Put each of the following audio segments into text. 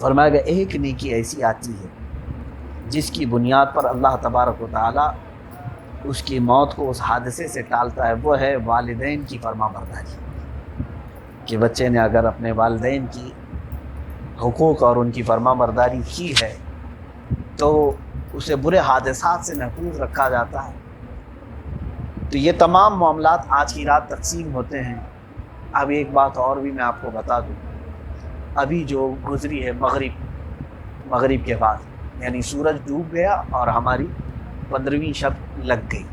فرمایا کہ ایک نیکی ایسی آتی ہے جس کی بنیاد پر اللہ تبارک و تعالیٰ اس کی موت کو اس حادثے سے ٹالتا ہے، وہ ہے والدین کی فرما برداری، کہ بچے نے اگر اپنے والدین کی حقوق اور ان کی فرما برداری کی ہے تو اسے برے حادثات سے محفوظ رکھا جاتا ہے۔ تو یہ تمام معاملات آج کی رات تقسیم ہوتے ہیں۔ اب ایک بات اور بھی میں آپ کو بتا دوں، ابھی جو گزری ہے مغرب کے بعد، یعنی سورج ڈوب گیا اور ہماری 15ویں شب لگ گئی،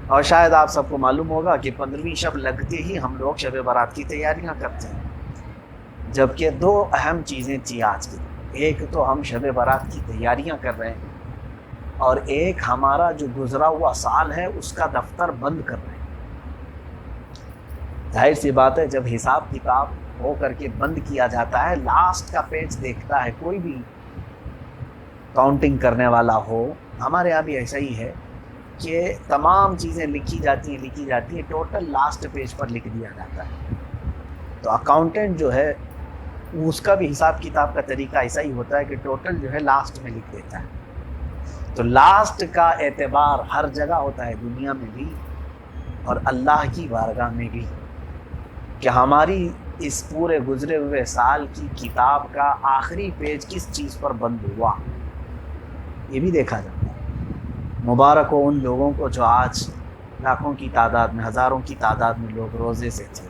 اور شاید آپ سب کو معلوم ہوگا کہ 15ویں شب لگتے ہی ہم لوگ شب برات کی تیاریاں کرتے ہیں، جبکہ دو اہم چیزیں تھیں آج کی۔ ایک تو ہم شب برات کی تیاریاں کر رہے ہیں، اور ایک ہمارا جو گزرا ہوا سال ہے اس کا دفتر بند کر رہے ہیں۔ ظاہر سی بات ہے، جب حساب کتاب ہو کر کے بند کیا جاتا ہے، لاسٹ کا پیج دیکھتا ہے کوئی بھی کاؤنٹنگ کرنے والا ہو، ہمارے یہاں بھی ایسا ہی ہے کہ تمام چیزیں لکھی جاتی ہیں، ٹوٹل لاسٹ پیج پر لکھ دیا جاتا ہے۔ تو اکاؤنٹنٹ جو ہے اس کا بھی حساب کتاب کا طریقہ ایسا ہی ہوتا ہے کہ ٹوٹل جو ہے لاسٹ میں لکھ دیتا ہے۔ تو لاسٹ کا اعتبار ہر جگہ ہوتا ہے، دنیا میں بھی اور اللہ کی بارگاہ میں بھی، کہ ہماری اس پورے گزرے ہوئے سال کی کتاب کا آخری پیج کس چیز پر بند ہوا، یہ بھی دیکھا جاتا ہے۔ مبارک ہو ان لوگوں کو جو آج لاکھوں کی تعداد میں، ہزاروں کی تعداد میں لوگ روزے سے تھے،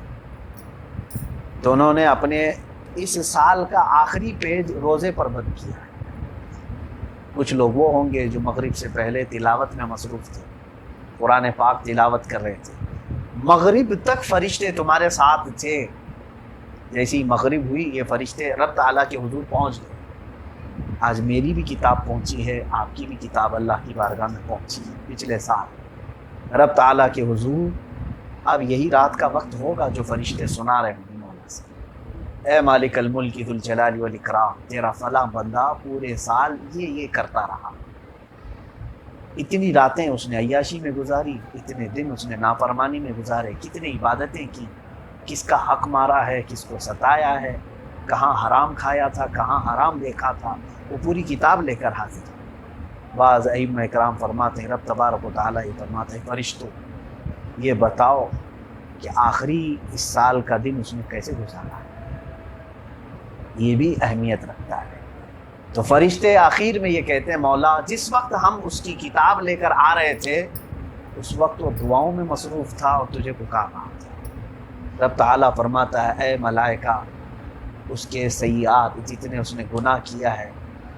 تو انہوں نے اپنے اس سال کا آخری پیج روزے پر بند کیا ہے۔ کچھ لوگ وہ ہوں گے جو مغرب سے پہلے تلاوت میں مصروف تھے، قرآن پاک تلاوت کر رہے تھے، مغرب تک فرشتے تمہارے ساتھ تھے، جیسی مغرب ہوئی یہ فرشتے رب تعالیٰ کے حضور پہنچ گئے۔ آج میری بھی کتاب پہنچی ہے، آپ کی بھی کتاب اللہ کی بارگاہ میں پہنچی ہے پچھلے سال رب تعالیٰ کے حضور۔ اب یہی رات کا وقت ہوگا جو فرشتے سنا رہے ہوں گے مولا سے، اے مالک الملک ذو الجلال والاکرام، تیرا فلاں بندہ پورے سال یہ کرتا رہا، اتنی راتیں اس نے عیاشی میں گزاری، اتنے دن اس نے نافرمانی میں گزارے، کتنی عبادتیں کی، کس کا حق مارا ہے، کس کو ستایا ہے، کہاں حرام کھایا تھا، کہاں حرام دیکھا تھا، وہ پوری کتاب لے کر حاضر ہے۔ بعض ائمہ کرام فرماتے ہیں، رب تبارک و تعالیٰ یہ فرماتے ہیں، فرشتوں یہ بتاؤ کہ آخری اس سال کا دن اس نے کیسے گزارا ہے، یہ بھی اہمیت رکھتا ہے۔ تو فرشتے آخر میں یہ کہتے ہیں، مولا جس وقت ہم اس کی کتاب لے کر آ رہے تھے اس وقت وہ دعاؤں میں مصروف تھا اور تجھے پکار رہا تھا۔ رب تعالیٰ فرماتا ہے، اے ملائکہ اس کے سیئات جتنے اس نے گناہ کیا ہے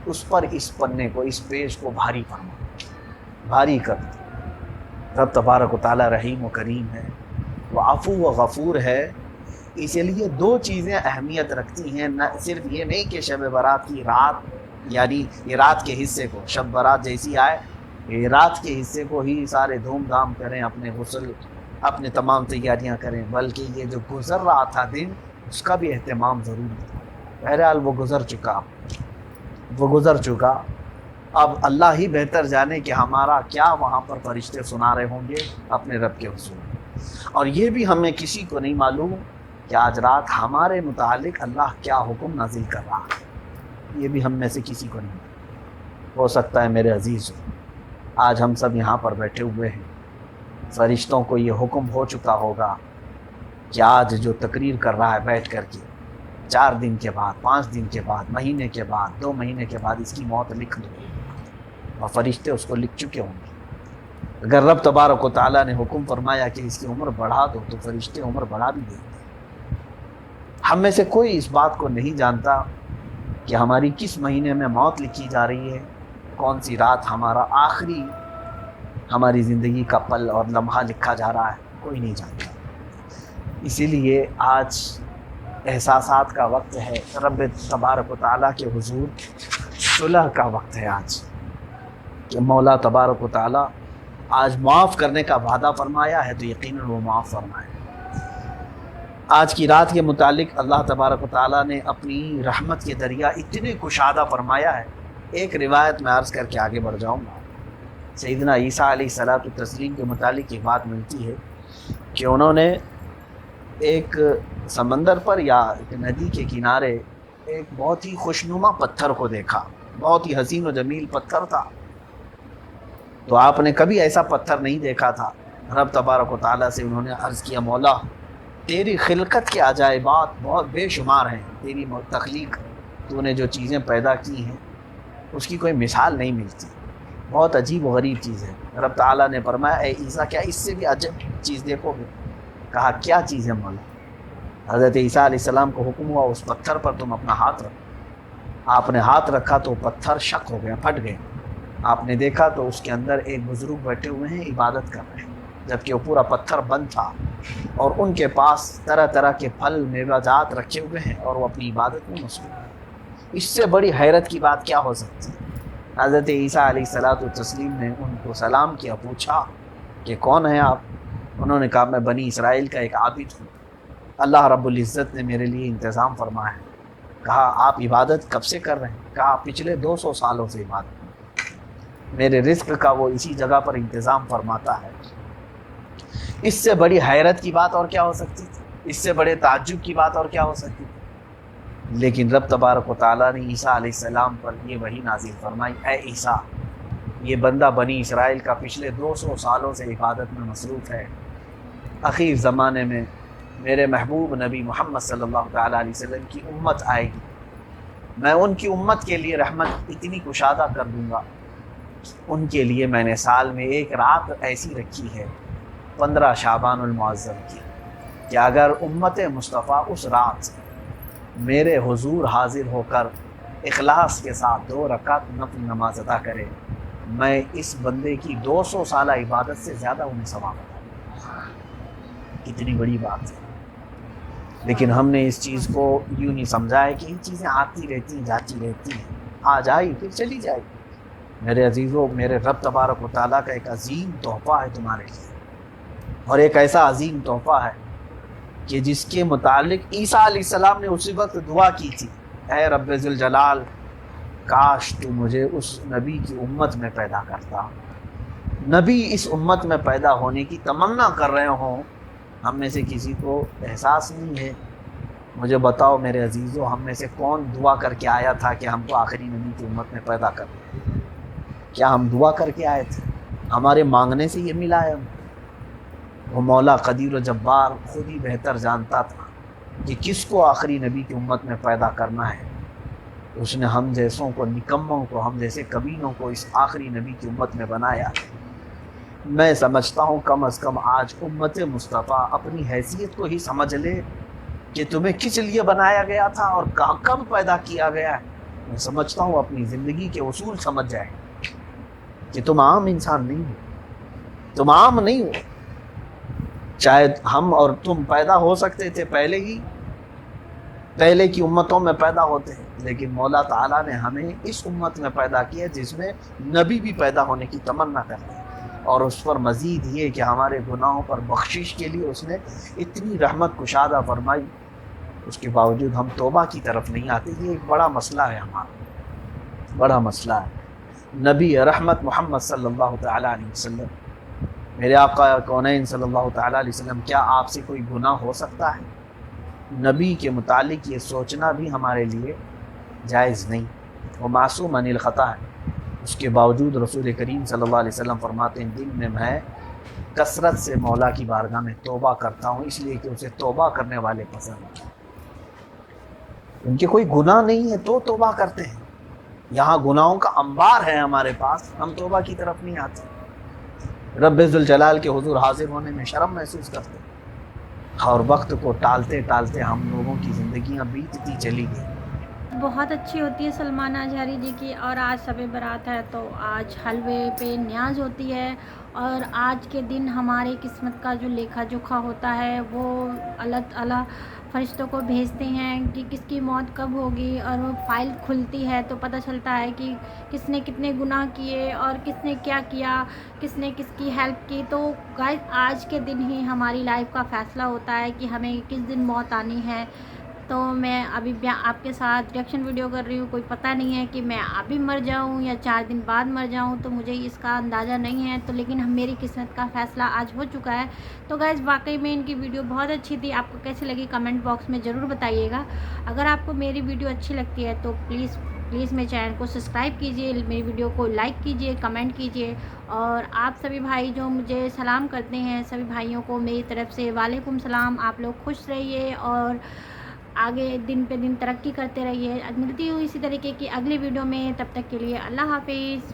اس پر اس پنے کو، اس پیج کو بھاری فرما، بھاری کر دو۔ رب تبارک و تعالیٰ رحیم و کریم ہے، وہ عفو و غفور ہے، اسی لیے دو چیزیں اہمیت رکھتی ہیں، نہ صرف یہ نہیں کہ شب برات کی رات، یعنی یہ رات کے حصے کو، شب برات جیسی آئے یہ رات کے حصے کو ہی سارے دھوم دھام کریں، اپنے غسل، اپنے تمام تیاریاں کریں، بلکہ یہ جو گزر رہا تھا دن اس کا بھی اہتمام ضروری تھا۔ بہرحال وہ گزر چکا، اب اللہ ہی بہتر جانے کہ ہمارا کیا وہاں پر فرشتے سنا رہے ہوں گے اپنے رب کے حضور، اور یہ بھی ہمیں کسی کو نہیں معلوم کہ آج رات ہمارے متعلق اللہ کیا حکم نازل کر رہا ہے، یہ بھی ہم میں سے کسی کو نہیں معلوم۔ ہو سکتا ہے میرے عزیز آج ہم سب یہاں پر بیٹھے ہوئے ہیں، فرشتوں کو یہ حکم ہو چکا ہوگا کہ آج جو تقریر کر رہا ہے بیٹھ کر کے، 4 دن کے بعد، 5 دن کے بعد، مہینے کے بعد، 2 مہینے کے بعد اس کی موت لکھ دو، اور فرشتے اس کو لکھ چکے ہوں گے۔ اگر رب تبارک و تعالیٰ نے حکم فرمایا کہ اس کی عمر بڑھا دو تو فرشتے عمر بڑھا بھی دیں گے۔ ہم میں سے کوئی اس بات کو نہیں جانتا کہ ہماری کس مہینے میں موت لکھی جا رہی ہے، کون سی رات ہمارا آخری ہماری زندگی کا پل اور لمحہ لکھا جا رہا ہے، کوئی نہیں جانتا۔ اسی لیے آج احساسات کا وقت ہے، رب تبارک و تعالیٰ کے حضور صلح کا وقت ہے آج، کہ مولا تبارک و تعالیٰ آج معاف کرنے کا وعدہ فرمایا ہے تو یقیناً وہ معاف فرمائے۔ آج کی رات کے متعلق اللہ تبارک و تعالیٰ نے اپنی رحمت کے دریا اتنے کشادہ فرمایا ہے۔ ایک روایت میں عرض کر کے آگے بڑھ جاؤں گا، سیدنا عیسیٰ علیہ الصلوۃ والتسلیم کے متعلق یہ بات ملتی ہے کہ انہوں نے ایک سمندر پر یا ایک ندی کے کنارے ایک بہت ہی خوشنما پتھر کو دیکھا، بہت ہی حسین و جمیل پتھر تھا. تو آپ نے کبھی ایسا پتھر نہیں دیکھا تھا. رب تبارک و تعالیٰ سے انہوں نے عرض کیا مولا تیری خلقت کے عجائبات بہت بے شمار ہیں، تیری تخلیق، تو نے جو چیزیں پیدا کی ہیں اس کی کوئی مثال نہیں ملتی، بہت عجیب و غریب چیز ہے. رب تعالیٰ نے فرمایا اے عیسیٰ کیا اس سے بھی عجب چیز دیکھو گے؟ کہا کیا چیز ہے مولا؟ حضرت عیسیٰ علیہ السلام کو حکم ہوا اس پتھر پر تم اپنا ہاتھ رکھو. آپ نے ہاتھ رکھا تو پتھر شق ہو گیا، پھٹ گئے. آپ نے دیکھا تو اس کے اندر ایک بزرگ بیٹھے ہوئے ہیں، عبادت کر رہے ہیں، جبکہ وہ پورا پتھر بند تھا اور ان کے پاس طرح طرح کے پھل میوہ جات رکھے ہوئے ہیں اور وہ اپنی عبادت میں مصروف ہیں. اس سے بڑی حیرت کی بات کیا ہو سکتی ہے؟ حضرت عیسیٰ علیہ الصلاۃ والتسلیم نے ان کو سلام کیا، پوچھا کہ کون ہیں آپ؟ انہوں نے کہا میں بنی اسرائیل کا ایک عابد ہوں، اللہ رب العزت نے میرے لیے انتظام فرمایا ہے. کہا آپ عبادت کب سے کر رہے ہیں؟ کہا پچھلے 200 سالوں سے عبادت، میرے رزق کا وہ اسی جگہ پر انتظام فرماتا ہے. اس سے بڑی حیرت کی بات اور کیا ہو سکتی تھی؟ اس سے بڑے تعجب کی بات اور کیا ہو سکتی تھی؟ لیکن رب تبارک و تعالیٰ نے عیسیٰ علیہ السلام پر یہ وحی نازل فرمائی، اے عیسیٰ یہ بندہ بنی اسرائیل کا پچھلے 200 سالوں سے عبادت میں مصروف ہے، اخیر زمانے میں میرے محبوب نبی محمد صلی اللہ تعالیٰ علیہ وسلم کی امت آئے گی، میں ان کی امت کے لیے رحمت اتنی کشادہ کر دوں گا. ان کے لیے میں نے سال میں ایک رات ایسی رکھی ہے 15 شعبان المعظم کی کہ اگر امت مصطفیٰ اس رات میرے حضور حاضر ہو کر اخلاص کے ساتھ 2 رکعت نفل نماز ادا کرے، میں اس بندے کی 200 سالہ عبادت سے زیادہ انہیں ثواب عطا. کتنی بڑی بات ہے. لیکن ہم نے اس چیز کو یوں نہیں سمجھا ہے کہ یہ چیزیں آتی رہتی ہیں جاتی رہتی ہیں، آ جائی پھر چلی جائے. میرے عزیزوں، میرے رب تبارک و تعالیٰ کا ایک عظیم تحفہ ہے تمہارے لیے، اور ایک ایسا عظیم تحفہ ہے کہ جس کے متعلق عیسیٰ علیہ السلام نے اسی وقت دعا کی تھی، اے رب ذوالجلال کاش تو مجھے اس نبی کی امت میں پیدا کرتا. نبی اس امت میں پیدا ہونے کی تمنا کر رہے ہوں، ہم میں سے کسی کو احساس نہیں ہے. مجھے بتاؤ میرے عزیزوں، ہم میں سے کون دعا کر کے آیا تھا کہ ہم کو آخری نبی کی امت میں پیدا کر؟ کیا ہم دعا کر کے آئے تھے؟ ہمارے مانگنے سے یہ ملا ہے؟ وہ مولا قدیر و جبار خود ہی بہتر جانتا تھا کہ کس کو آخری نبی کی امت میں پیدا کرنا ہے. اس نے ہم جیسوں کو، نکموں کو، ہم جیسے کمینوں کو اس آخری نبی کی امت میں بنایا. میں سمجھتا ہوں کم از کم آج امت مصطفیٰ اپنی حیثیت کو ہی سمجھ لے کہ تمہیں کس لیے بنایا گیا تھا اور کب پیدا کیا گیا ہے. میں سمجھتا ہوں اپنی زندگی کے اصول سمجھ جائے کہ تم عام انسان نہیں ہو، تم عام نہیں ہو. شاید ہم اور تم پیدا ہو سکتے تھے پہلے کی امتوں میں پیدا ہوتے ہیں، لیکن مولا تعالیٰ نے ہمیں اس امت میں پیدا کیا جس میں نبی بھی پیدا ہونے کی تمنا کرتے ہیں، اور اس پر مزید یہ کہ ہمارے گناہوں پر بخشش کے لیے اس نے اتنی رحمت کشادہ فرمائی. اس کے باوجود ہم توبہ کی طرف نہیں آتے. یہ ایک بڑا مسئلہ ہے، ہمارا بڑا مسئلہ ہے. نبی رحمت محمد صلی اللہ تعالیٰ علیہ وسلم، میرے آقا کونین صلی اللہ تعالیٰ علیہ وسلم، کیا آپ سے کوئی گناہ ہو سکتا ہے؟ نبی کے متعلق یہ سوچنا بھی ہمارے لیے جائز نہیں. وہ معصوم عن الخطا ہے. اس کے باوجود رسول کریم صلی اللہ علیہ وسلم فرماتے ہیں دن میں میں کثرت سے مولا کی بارگاہ میں توبہ کرتا ہوں، اس لیے کہ اسے توبہ کرنے والے پسند ہیں. ان کے کوئی گناہ نہیں ہے تو توبہ کرتے ہیں. یہاں گناہوں کا انبار ہے ہمارے پاس، ہم توبہ کی طرف نہیں آتے. رب ذوالجلال کے حضور حاضر ہونے میں شرم محسوس کرتے ہیں، اور وقت کو ٹالتے ٹالتے ہم لوگوں کی زندگیاں بیتتی چلی گئی. بہت اچھی ہوتی ہے سلمانہ اظہری جی کی، اور آج شب برات ہے تو آج حلوے پہ نیاز ہوتی ہے، اور آج کے دن ہماری قسمت کا جو لیکھا جوکھا ہوتا ہے وہ اللہ تعالیٰ فرشتوں کو بھیجتے ہیں کہ کس کی موت کب ہوگی، اور وہ فائل کھلتی ہے تو پتہ چلتا ہے کہ کس نے کتنے گناہ کیے اور کس نے کیا کیا، کس نے کس کی ہیلپ کی. تو گائز آج کے دن ہی ہماری لائف کا فیصلہ ہوتا ہے کہ ہمیں کس دن موت آنی ہے. تو میں ابھی آپ کے ساتھ ریئیکشن ویڈیو کر رہی ہوں. کوئی پتہ نہیں ہے کہ میں ابھی مر جاؤں یا 4 دن بعد مر جاؤں, تو مجھے اس کا اندازہ نہیں ہے. تو لیکن میری قسمت کا فیصلہ آج ہو چکا ہے. تو گائز واقعی میں ان کی ویڈیو بہت اچھی تھی. آپ کو کیسی لگی کمنٹ باکس میں ضرور بتائیے گا. اگر آپ کو میری ویڈیو اچھی لگتی ہے تو پلیز میرے چینل کو سبسکرائب کیجیے, میری ویڈیو کو لائک کیجیے, کمنٹ کیجیے. اور آپ سبھی بھائی جو مجھے سلام کرتے ہیں, سبھی بھائیوں کو میری طرف سے وعلیکم السلام. آپ لوگ خوش رہیے اور آگے دن پہ دن ترقی کرتے رہیے. ملتی ہوں اسی طریقے کی اگلی ویڈیو میں, تب تک کے لیے اللہ حافظ.